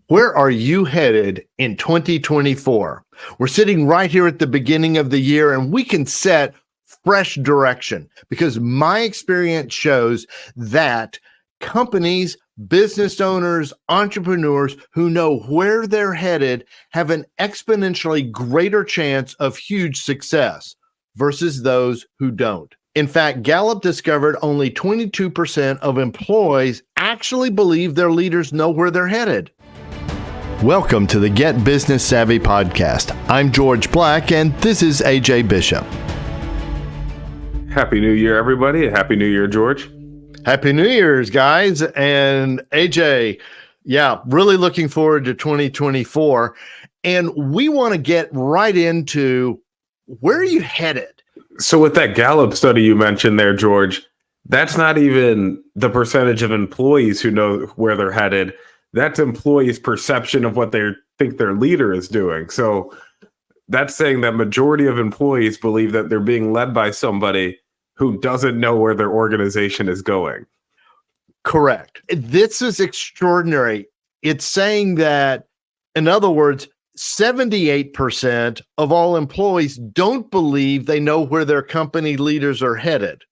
Where are you headed in 2024? We're sitting right here at the beginning of the year, and we can set fresh direction because my experience shows that companies, business owners, entrepreneurs who know where they're headed have an exponentially greater chance of huge success versus those who don't. In fact, Gallup discovered only 22% of employees actually believe their leaders know where they're headed. Welcome to the Get Business Savvy podcast. I'm George Black, and this is AJ Bishop. Happy New Year, everybody. Happy New Year, George. Happy New Year's, guys. And AJ, really looking forward to 2024. And we want to get right into where are you headed? So with that Gallup study you mentioned there, George, that's not even the percentage of employees who know where they're headed. That's employees' perception of what they think their leader is doing. So that's saying that majority of employees believe that they're being led by somebody who doesn't know where their organization is going. Correct. This is extraordinary. It's saying that, in other words, 78% of all employees don't believe they know where their company leaders are headed.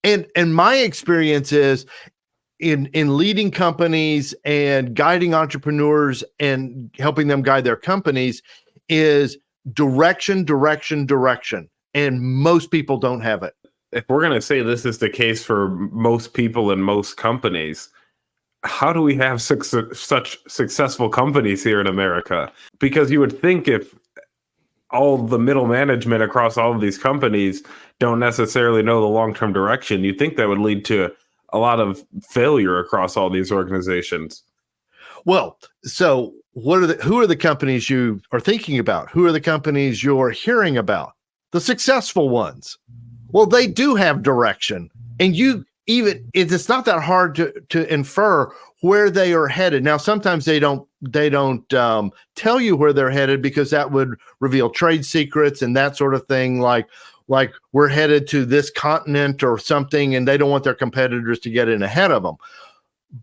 And my experience is in leading companies and guiding entrepreneurs and helping them guide their companies is direction. And most people don't have it. If we're going to say this is the case for most people in most companies, how do we have such successful companies here in America? Because you would think if all the middle management across all of these companies don't necessarily know the long-term direction, you'd think that would lead to a lot of failure across all these organizations. Well, so who are the companies you are thinking about? Who are the companies you're hearing about? The successful ones. Well, they do have direction, and it's not that hard to infer where they are headed. Now, sometimes they don't tell you where they're headed because that would reveal trade secrets and that sort of thing. Like we're headed to this continent or something, and they don't want their competitors to get in ahead of them.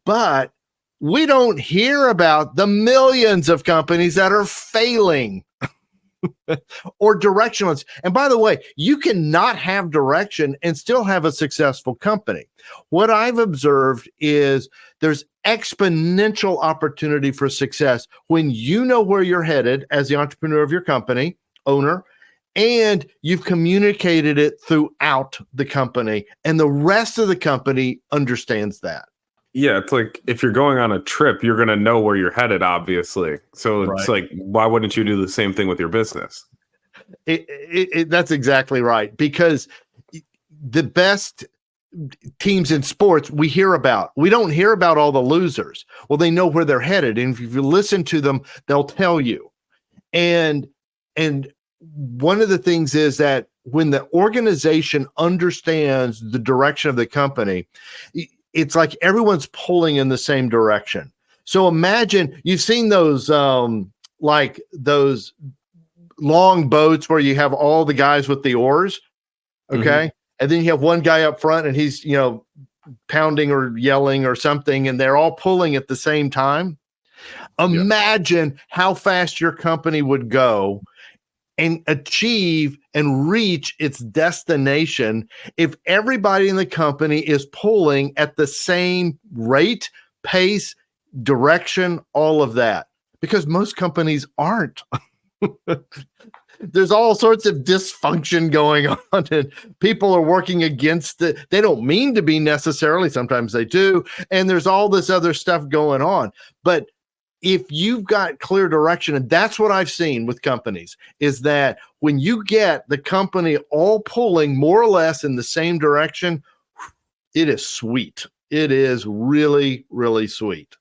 But we don't hear about the millions of companies that are failing or directionless. And by the way, you cannot have direction and still have a successful company. What I've observed is there's exponential opportunity for success when you know where you're headed as the entrepreneur of your company, owner, and you've communicated it throughout the company, and the rest of the company understands that. Yeah, it's like if you're going on a trip, you're going to know where you're headed, obviously. So it's like, why wouldn't you do the same thing with your business? That's exactly right. Because the best teams in sports we don't hear about all the losers. Well, they know where they're headed. And if you listen to them, they'll tell you. And one of the things is that when the organization understands the direction of the company, it's like everyone's pulling in the same direction. So imagine you've seen those like those long boats where you have all the guys with the oars, okay? Mm-hmm. And then you have one guy up front and he's, pounding or yelling or something, and they're all pulling at the same time. Imagine how fast your company would go and achieve and reach its destination if everybody in the company is pulling at the same rate, pace, direction, all of that. Because most companies aren't. There's all sorts of dysfunction going on, and people are working against it. They don't mean to be necessarily. Sometimes they do. And there's all this other stuff going on. But if you've got clear direction, and that's what I've seen with companies, is that when you get the company all pulling more or less in the same direction, it is sweet. It is really, really sweet.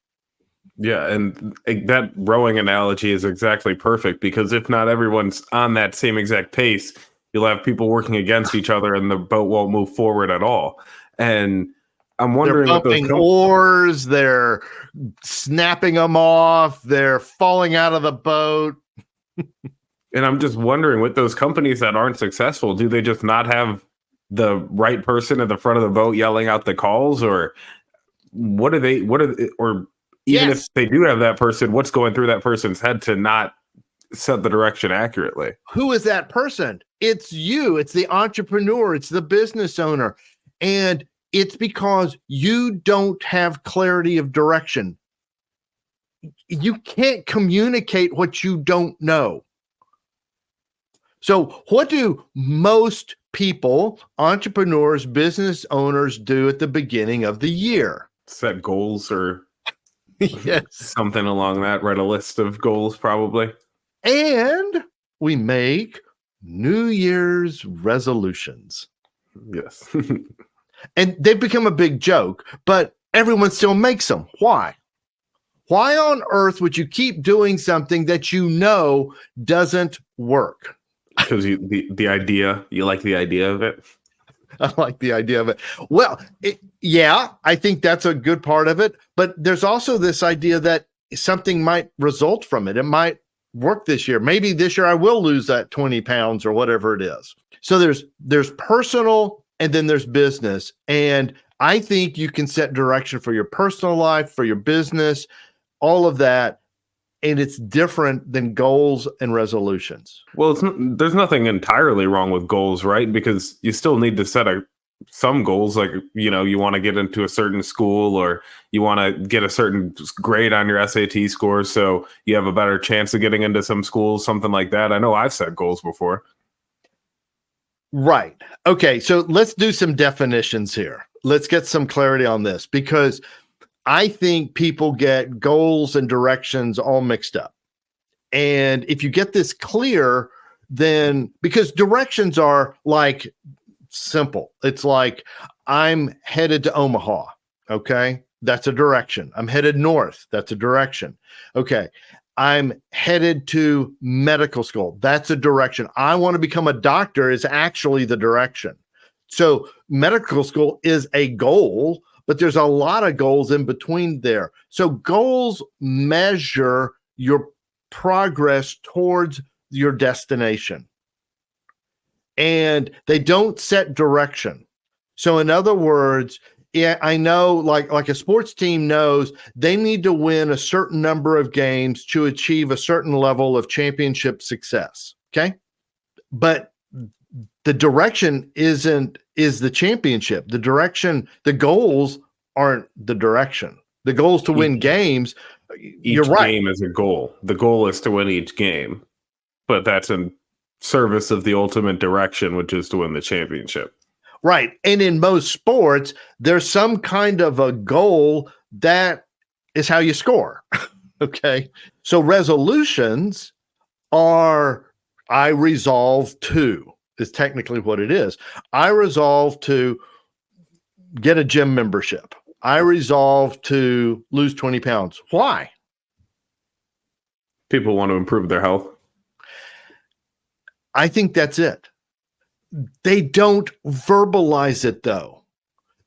Yeah, and that rowing analogy is exactly perfect, because if not everyone's on that same exact pace, you'll have people working against each other and the boat won't move forward at all. And I'm wondering, they're pumping oars, they're snapping them off, they're falling out of the boat. And I'm just wondering, with those companies that aren't successful, do they just not have the right person at the front of the boat yelling out the calls, or or even Yes. if they do have that person, what's going through that person's head to not set the direction accurately? Who is that person? It's you. It's the entrepreneur. It's the business owner. And it's because you don't have clarity of direction. You can't communicate what you don't know. So what do most people, entrepreneurs, business owners do at the beginning of the year? Set goals or Yes. something along that. Write a list of goals, probably. And we make New Year's resolutions. Yes. And they've become a big joke, but everyone still makes them. Why? Why on earth would you keep doing something that you know doesn't work? Because the idea, you like the idea of it. I like the idea of it. Well, yeah, I think that's a good part of it. But there's also this idea that something might result from it. It might work this year. Maybe this year I will lose that 20 pounds or whatever it is. So there's personal and then there's business. And I think you can set direction for your personal life, for your business, all of that. And it's different than goals and resolutions. Well, there's nothing entirely wrong with goals, right? Because you still need to set some goals, like, you want to get into a certain school, or you want to get a certain grade on your SAT score so you have a better chance of getting into some schools, something like that. I know I've set goals before. Right. Okay. So let's do some definitions here. Let's get some clarity on this, because I think people get goals and directions all mixed up. And if you get this clear, then because directions are like simple, it's like I'm headed to Omaha. Okay. That's a direction. I'm headed north. That's a direction. Okay. I'm headed to medical school. That's a direction. I want to become a doctor is actually the direction. So medical school is a goal, but there's a lot of goals in between there. So goals measure your progress towards your destination, and they don't set direction. So in other words, yeah, I know like a sports team knows they need to win a certain number of games to achieve a certain level of championship success. Okay. But the direction is the championship. The direction, the goals aren't the direction. The goal is to win games. You're right. Each game is a goal. The goal is to win each game, but that's in service of the ultimate direction, which is to win the championship. Right. And in most sports, there's some kind of a goal that is how you score. Okay. So resolutions are, I resolve to, is technically what it is. I resolve to get a gym membership. I resolve to lose 20 pounds. Why? People want to improve their health. I think that's it. They don't verbalize it, though.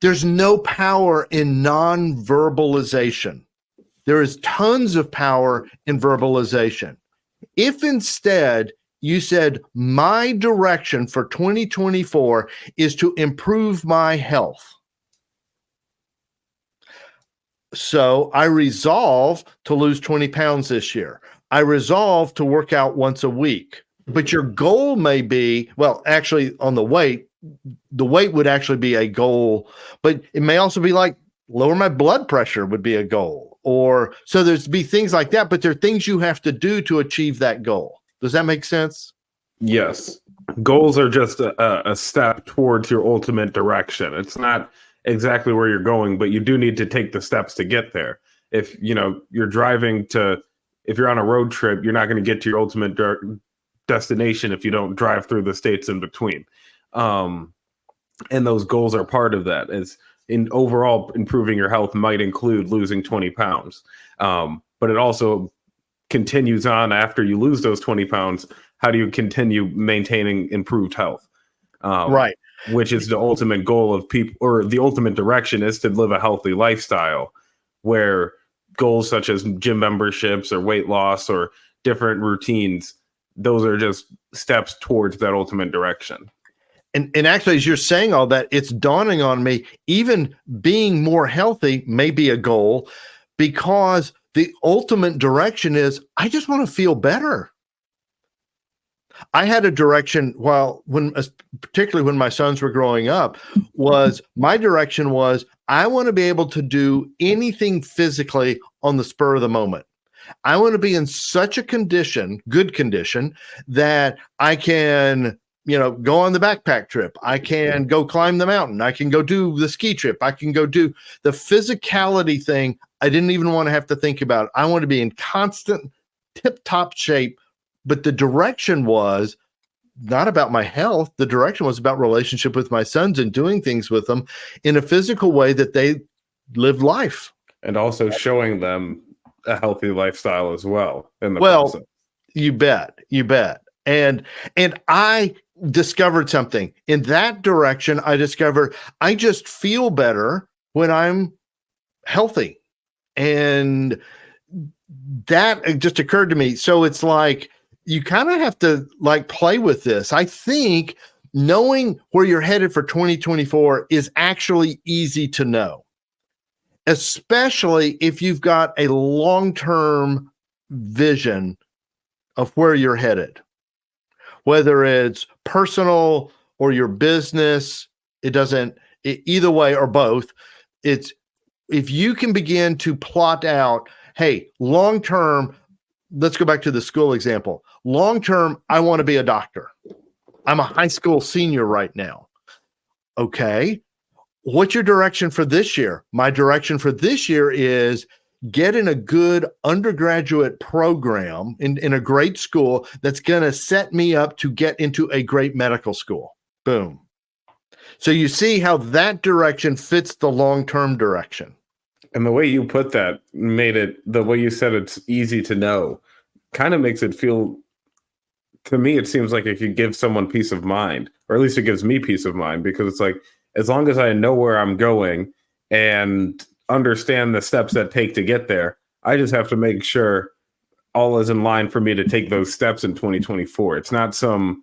There's no power in non-verbalization. There is tons of power in verbalization. If instead you said, my direction for 2024 is to improve my health. So I resolve to lose 20 pounds this year. I resolve to work out once a week. But your goal may be, well, actually on the weight would actually be a goal, but it may also be like lower my blood pressure would be a goal. Or so there's be things like that, but there are things you have to do to achieve that goal. Does that make sense? Yes. Goals are just a step towards your ultimate direction. It's not exactly where you're going, but you do need to take the steps to get there. If you're driving if you're on a road trip, you're not going to get to your ultimate destination if you don't drive through the states in between. And those goals are part of that. Is in overall improving your health might include losing 20 pounds. But it also continues on after you lose those 20 pounds. How do you continue maintaining improved health? Right. Which is the ultimate goal of people, or the ultimate direction is to live a healthy lifestyle, where goals such as gym memberships or weight loss or different routines, those are just steps towards that ultimate direction. And actually, as you're saying all that, it's dawning on me, even being more healthy may be a goal, because the ultimate direction is I just want to feel better. I had a direction particularly when my sons were growing up, my direction was I want to be able to do anything physically on the spur of the moment. I want to be in such a good condition, that I can, go on the backpack trip. I can go climb the mountain. I can go do the ski trip. I can go do the physicality thing. I didn't even want to have to think about it. I want to be in constant tip-top shape. But the direction was not about my health. The direction was about relationship with my sons and doing things with them in a physical way that they lived life. And also showing them a healthy lifestyle as well in the process. You bet. And I discovered something in that direction. I discovered I just feel better when I'm healthy. And that just occurred to me. So it's like, you kind of have to play with this. I think knowing where you're headed for 2024 is actually easy to know, especially if you've got a long-term vision of where you're headed, whether it's personal or your business. Either way or both. It's if you can begin to plot out, hey, long-term, let's go back to the school example. Long-term, I want to be a doctor. I'm a high school senior right now. Okay. What's your direction for this year? My direction for this year is get in a good undergraduate program in a great school that's going to set me up to get into a great medical school. Boom. So you see how that direction fits the long-term direction. And the way you put that the way you said it's easy to know, kind of makes it feel, to me, it seems like it could give someone peace of mind, or at least it gives me peace of mind, because it's like, as long as I know where I'm going and understand the steps that take to get there, I just have to make sure all is in line for me to take those steps in 2024. It's not some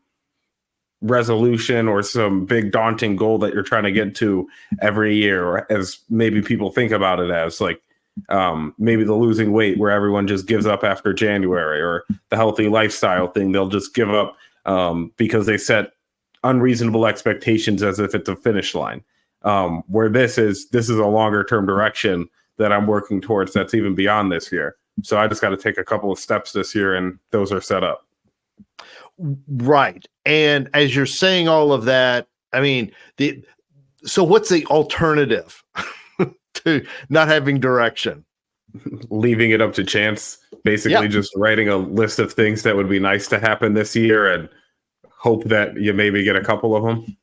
resolution or some big daunting goal that you're trying to get to every year, or as maybe people think about it as, like, maybe the losing weight where everyone just gives up after January, or the healthy lifestyle thing. They'll just give up because they set unreasonable expectations as if it's a finish line. Where this is a longer term direction that I'm working towards that's even beyond this year. So I just got to take a couple of steps this year, and those are set up. Right. And as you're saying all of that, I mean, so what's the alternative to not having direction? Leaving it up to chance, basically. Just writing a list of things that would be nice to happen this year and hope that you maybe get a couple of them.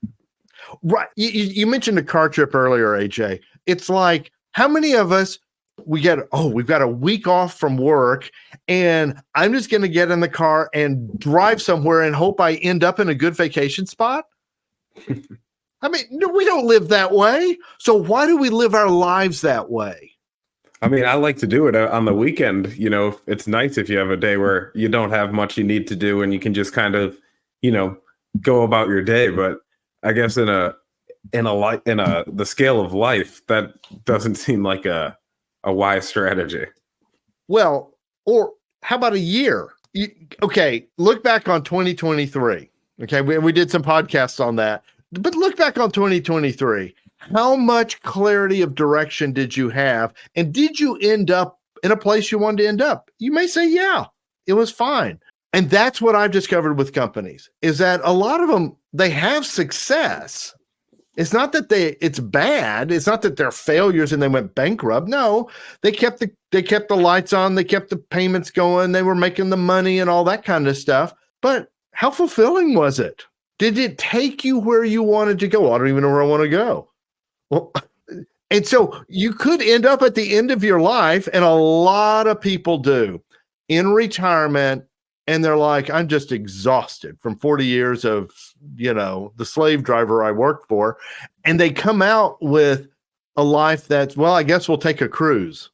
Right. You mentioned a car trip earlier, AJ. It's like, how many of us we've got a week off from work, and I'm just going to get in the car and drive somewhere and hope I end up in a good vacation spot? I mean, we don't live that way. So why do we live our lives that way? I mean, I like to do it on the weekend. It's nice if you have a day where you don't have much you need to do and you can just kind of, go about your day. But I guess in the scale of life, that doesn't seem like a wise strategy. Well, or how about a year? Okay, look back on 2023. Okay, we did some podcasts on that. But look back on 2023. How much clarity of direction did you have? And did you end up in a place you wanted to end up? You may say, yeah, it was fine. And that's what I've discovered with companies, is that a lot of them, they have success. It's not that it's bad. It's not that they're failures and they went bankrupt. No, they kept the lights on. They kept the payments going. They were making the money and all that kind of stuff. But how fulfilling was it? Did it take you where you wanted to go? I don't even know where I want to go. Well, and so you could end up at the end of your life, and a lot of people do, in retirement, and they're like, I'm just exhausted from 40 years of, the slave driver I worked for. And they come out with a life that's, well, I guess we'll take a cruise.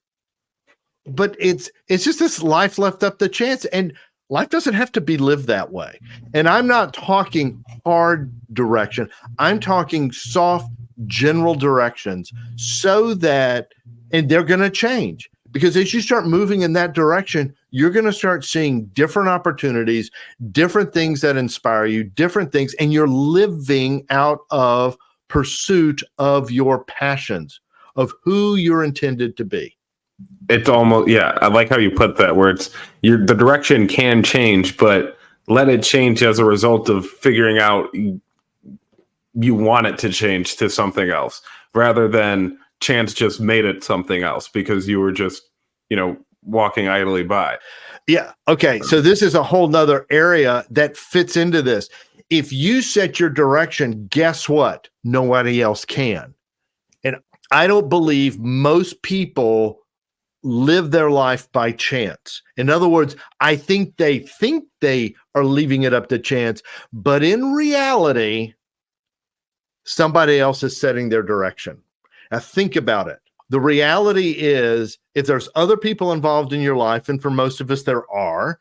But it's just this life left up to chance. And life doesn't have to be lived that way. And I'm not talking hard direction. I'm talking soft, general directions, so that, and they're going to change. Because as you start moving in that direction, you're going to start seeing different opportunities, different things that inspire you, different things, and you're living out of pursuit of your passions, of who you're intended to be. It's almost, yeah, I like how you put that, where the direction can change, but let it change as a result of figuring out you want it to change to something else, rather than chance just made it something else because you were just, walking idly by. Yeah. Okay. So this is a whole nother area that fits into this. If you set your direction, guess what? Nobody else can. And I don't believe most people live their life by chance. In other words, I think they are leaving it up to chance, but in reality, somebody else is setting their direction. Now think about it. The reality is, if there's other people involved in your life, and for most of us there are,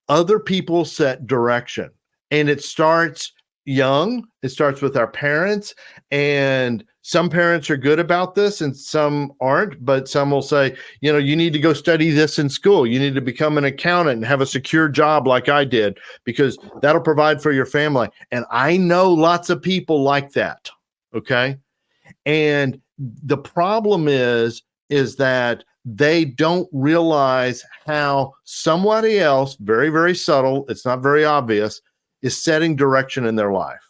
other people set direction. And it starts young. It starts with our parents. And some parents are good about this and some aren't, but some will say, you need to go study this in school. You need to become an accountant and have a secure job like I did, because that'll provide for your family. And I know lots of people like that. Okay. And the problem is that they don't realize how somebody else, very, very subtle, it's not very obvious, is setting direction in their life.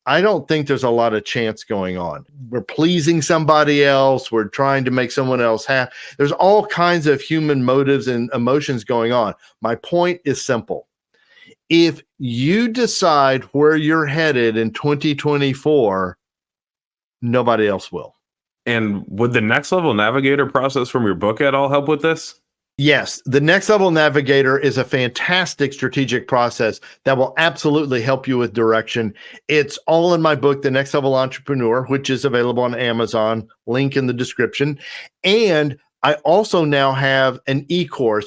I don't think there's a lot of chance going on. We're pleasing somebody else. We're trying to make someone else happy. There's all kinds of human motives and emotions going on. My point is simple. If you decide where you're headed in 2024, nobody else will. And would the Next Level Navigator process from your book at all help with this? Yes, the Next Level Navigator is a fantastic strategic process that will absolutely help you with direction. It's all in my book, The Next Level Entrepreneur, which is available on Amazon, link in the description. And I also now have an eCourse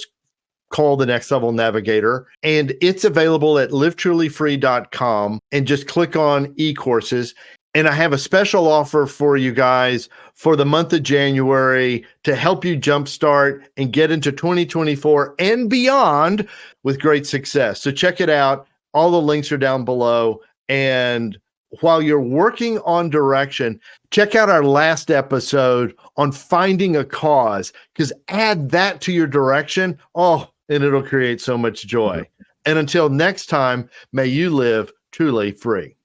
called The Next Level Navigator, and it's available at livetrulyfree.com, and just click on eCourses. And I have a special offer for you guys for the month of January to help you jumpstart and get into 2024 and beyond with great success. So check it out. All the links are down below. And while you're working on direction, check out our last episode on finding a cause, because add that to your direction. And it'll create so much joy. And until next time, may you live truly free.